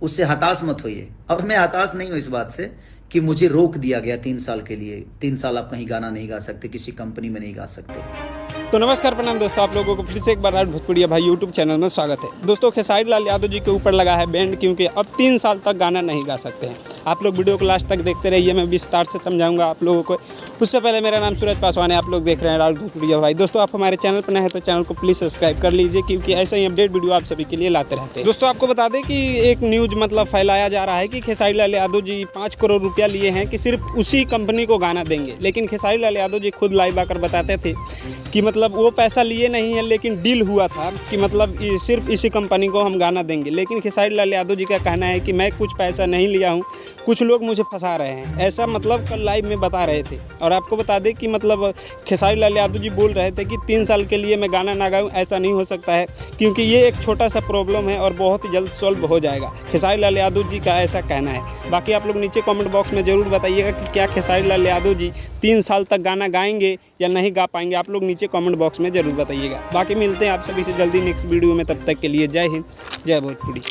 उससे हताश मत होइए। और मैं हताश नहीं हूँ इस बात से कि मुझे रोक दिया गया 3 साल के लिए। 3 साल आप कहीं गाना नहीं गा सकते, किसी कंपनी में नहीं गा सकते। तो नमस्कार प्रणाम दोस्तों, आप लोगों को फिर से एक बार राज भोजपुरिया भाई यूट्यूब चैनल में स्वागत है। दोस्तों, खेसारी लाल यादव जी के ऊपर लगा है बैंड, क्योंकि अब 3 साल तक गाना नहीं गा सकते हैं। आप लोग वीडियो को लास्ट तक देखते रहिए, मैं विस्तार से समझाऊंगा आप लोगों को। उससे पहले मेरा नाम सूरज पासवान है, आप लोग देख रहे हैं राज भोजपुरिया भाई। दोस्तों, आप हमारे चैनल पर नए हैं तो चैनल को प्लीज़ सब्सक्राइब कर लीजिए, क्योंकि ऐसे ही अपडेट वीडियो आप सभी के लिए लाते रहते हैं। दोस्तों, आपको बता दें कि एक न्यूज़ फैलाया जा रहा है कि खेसारी लाल यादव जी 5 करोड़ रुपया लिए हैं कि सिर्फ उसी कंपनी को गाना देंगे। लेकिन खेसारी लाल यादव जी खुद लाइव आकर बताते थे कि वो पैसा लिए नहीं है, लेकिन डील हुआ था कि सिर्फ इसी कंपनी को हम गाना देंगे। लेकिन खेसारी लाल यादव जी का कहना है कि मैं कुछ पैसा नहीं लिया हूँ, कुछ लोग मुझे फंसा रहे हैं, ऐसा कल लाइव में बता रहे थे। और आपको बता दें कि खेसारी लाल यादव जी बोल रहे थे कि 3 साल के लिए मैं गाना ना गाऊँ, ऐसा नहीं हो सकता है, क्योंकि ये एक छोटा सा प्रॉब्लम है और बहुत ही जल्द सॉल्व हो जाएगा। खेसारी लाल यादव जी का ऐसा कहना है। बाकी आप लोग नीचे कमेंट बॉक्स में ज़रूर बताइएगा कि क्या खेसारी लाल यादव जी 3 साल तक गाना गाएंगे या नहीं गा पाएंगे। आप लोग नीचे कमेंट बॉक्स में ज़रूर बताइएगा। बाकी मिलते हैं आप सभी से जल्दी नेक्स्ट वीडियो में, तब तक के लिए जय हिंद, जय भोजपुरी।